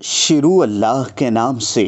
شروع اللہ کے نام سے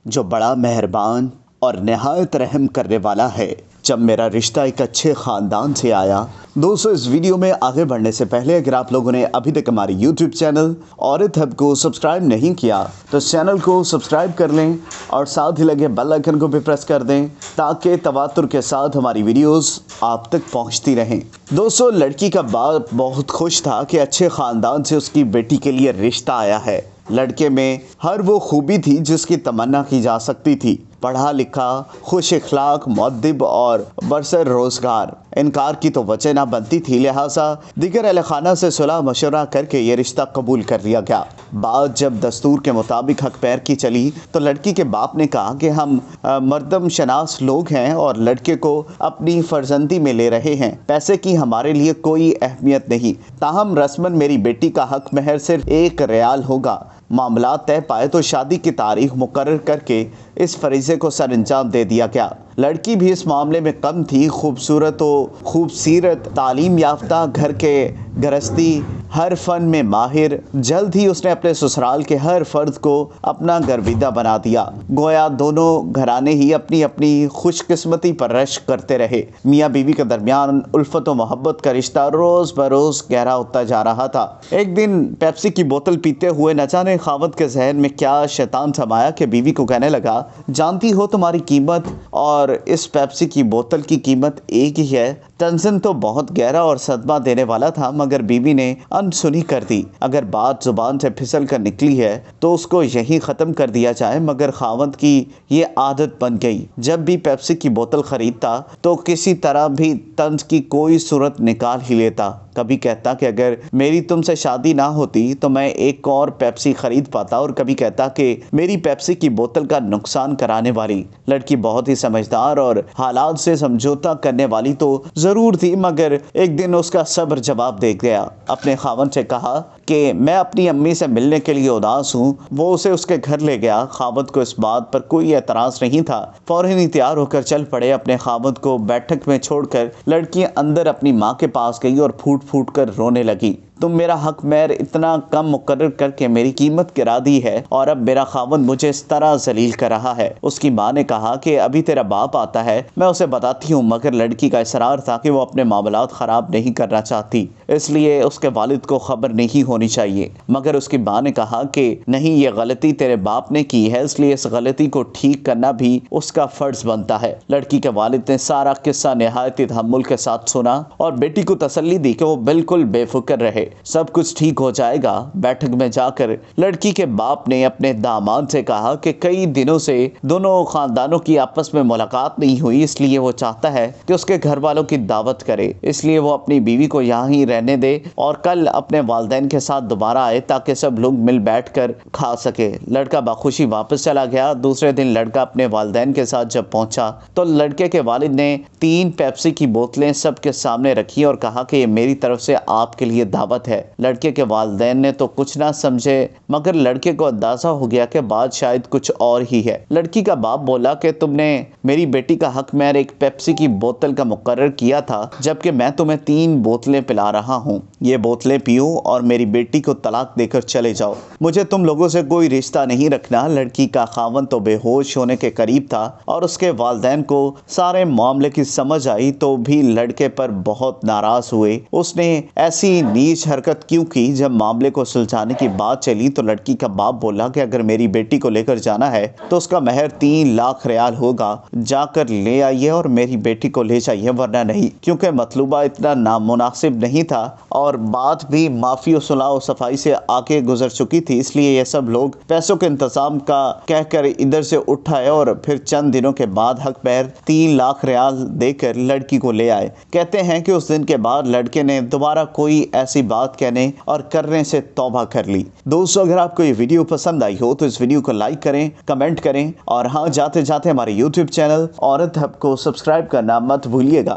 جو بڑا مہربان اور نہایت رحم کرنے والا ہے۔ جب میرا رشتہ ایک اچھے خاندان سے آیا۔ دوستو، اس ویڈیو میں آگے بڑھنے سے پہلے اگر آپ لوگوں نے ابھی تک ہماری یوٹیوب چینل عورت ہب کو سبسکرائب نہیں کیا تو اس چینل کو سبسکرائب کر لیں اور ساتھ ہی لگے بیل آئیکن کو بھی پریس کر دیں تاکہ تواتر کے ساتھ ہماری ویڈیوز آپ تک پہنچتی رہیں۔ دوستو، لڑکی کا باپ بہت خوش تھا کہ اچھے خاندان سے اس کی بیٹی کے لیے رشتہ آیا ہے۔ لڑکے میں ہر وہ خوبی تھی جس کی تمنا کی جا سکتی تھی۔ پڑھا لکھا، خوش اخلاق، مؤدب اور برسر روزگار۔ انکار کی تو وجہ نہ بنتی تھی، لہٰذا دیگر اہل خانہ سے صلاح مشورہ کر کے یہ رشتہ قبول کر لیا گیا۔ بات جب دستور کے مطابق حق پیر کی چلی تو لڑکی کے باپ نے کہا کہ ہم مردم شناس لوگ ہیں اور لڑکے کو اپنی فرزندی میں لے رہے ہیں۔ پیسے کی ہمارے لیے کوئی اہمیت نہیں، تاہم رسماً میری بیٹی کا حق مہر صرف 1 ریال ہوگا۔ معاملات طے پائے تو شادی کی تاریخ مقرر کر کے اس فریضے کو سر انجام دے دیا گیا۔ لڑکی بھی اس معاملے میں کم تھی، خوبصورت و خوبصیرت، تعلیم یافتہ، گھر کے گرہستی، ہر فن میں ماہر۔ جلد ہی اس نے اپنے سسرال کے ہر فرد کو اپنا گرویدہ بنا دیا، گویا دونوں گھرانے ہی اپنی اپنی خوش قسمتی پر رشک کرتے رہے۔ میاں بیوی کے درمیان الفت و محبت کا رشتہ روز بروز گہرا ہوتا جا رہا تھا۔ ایک دن پیپسی کی بوتل پیتے ہوئے نہ جانے خاوند کے ذہن میں کیا شیطان سمایا کہ بیوی کو کہنے لگا، جانتی ہو تمہاری قیمت اور اس پیپسی کی بوتل کی قیمت ایک ہی ہے۔ تنزن تو بہت گہرا اور صدمہ دینے والا تھا، مگر بیوی نے انسنی کر دی۔ اگر بات زبان سے پھسل کر نکلی ہے تو اس کو یہی ختم کر دیا جائے، مگر خاوند کی یہ عادت بن گئی۔ جب بھی پیپسی کی بوتل خریدتا تو کسی طرح بھی طنز کی کوئی صورت نکال ہی لیتا۔ کبھی کہتا کہ اگر میری تم سے شادی نہ ہوتی تو میں ایک اور پیپسی خرید پاتا، اور کبھی کہتا کہ میری پیپسی کی بوتل کا نقصان کرانے والی لڑکی بہت ہی سمجھدار اور حالات سے سمجھوتا کرنے والی تو ضرور تھی، مگر ایک دن اس کا صبر جواب دے گیا۔ اپنے خاوند سے کہا کہ میں اپنی امی سے ملنے کے لیے اداس ہوں۔ وہ اسے اس کے گھر لے گیا۔ خاوند کو اس بات پر کوئی اعتراض نہیں تھا، فوراً ہی تیار ہو کر چل پڑے۔ اپنے خاوند کو بیٹھک میں چھوڑ کر لڑکی اندر اپنی ماں کے پاس گئی اور پھوٹ پھوٹ کر رونے لگی۔ تم میرا حق مہر اتنا کم مقرر کر کے میری قیمت گرا دی ہے اور اب میرا خاوند مجھے اس طرح ذلیل کر رہا ہے۔ اس کی ماں نے کہا کہ ابھی تیرا باپ آتا ہے، میں اسے بتاتی ہوں، مگر لڑکی کا اصرار تھا کہ وہ اپنے معاملات خراب نہیں کرنا چاہتی، اس لیے اس کے والد کو خبر نہیں ہونی چاہیے۔ مگر اس کی ماں نے کہا کہ نہیں، یہ غلطی تیرے باپ نے کی ہے، اس لیے اس غلطی کو ٹھیک کرنا بھی اس کا فرض بنتا ہے۔ لڑکی کے والد نے سارا قصہ نہایت تحمل کے ساتھ سنا اور بیٹی کو تسلی دی کہ وہ بالکل بے فکر رہے، سب کچھ ٹھیک ہو جائے گا۔ بیٹھک میں جا کر لڑکی کے باپ نے اپنے داماد سے کہا کہ کئی دنوں سے دونوں خاندانوں کی آپس میں ملاقات نہیں ہوئی، اس لیے وہ چاہتا ہے کہ اس کے گھر والوں کی دعوت کرے، اس لیے وہ اپنی بیوی کو یہاں ہی رہنے دے اور کل اپنے والدین کے ساتھ دوبارہ آئے تاکہ سب لوگ مل بیٹھ کر کھا سکے۔ لڑکا بخوشی واپس چلا گیا۔ دوسرے دن لڑکا اپنے والدین کے ساتھ جب پہنچا تو لڑکے کے والد نے 3 پیپسی کی بوتلیں سب کے سامنے رکھی اور کہا کہ یہ میری طرف سے آپ کے لیے دعوت ہے۔ لڑکے کے والدین نے تو کچھ نہ سمجھے، مگر لڑکے کو اندازہ ہو گیا کہ بات شاید کچھ اور ہی ہے۔ لڑکی کا باپ بولا کہ تم نے میری بیٹی کا حق مہر ایک پیپسی کی بوتل کا مقرر کیا تھا، جبکہ میں تمہیں 3 بوتلیں پلا رہا ہوں۔ یہ بوتلیں پیو اور میری بیٹی کو طلاق دے کر چلے جاؤ، مجھے تم لوگوں سے کوئی رشتہ نہیں رکھنا۔ لڑکی کا خاوند تو بے ہوش ہونے کے قریب تھا اور اس کے والدین کو سارے معاملے کی سمجھ آئی تو بھی لڑکے پر بہت ناراض ہوئے۔ اس نے ایسی نیچ حرکت کیوں کی؟ جب معاملے کو سلجھانے کی بات چلی تو لڑکی کا باپ بولا کہ اگر میری بیٹی کو لے کر جانا ہے تو اس کا مہر 3 لاکھ ریال ہوگا، جا کر لے آئیے اور میری بیٹی کو لے جائیے، ورنہ نہیں۔ کیونکہ مطلوبہ اتنا نامناسب نہیں تھا اور بات بھی معافی و صلاح و صفائی سے آگے گزر چکی تھی، اس لیے یہ سب لوگ پیسوں کے انتظام کا کہہ کر ادھر سے اٹھ آئے اور پھر چند دنوں کے بعد حق مہر 3 لاکھ ریال دے کر لڑکی کو لے آئے۔ کہتے ہیں کہ اس دن کے بعد لڑکے نے دوبارہ کوئی ایسی بات کہنے اور کرنے سے توبہ کر لی۔ دوستو، اگر آپ کو یہ ویڈیو پسند آئی ہو تو اس ویڈیو کو لائک کریں، کمنٹ کریں اور ہاں، جاتے جاتے ہمارے یوٹیوب چینل عورت ہب کو سبسکرائب کرنا مت بھولیے گا۔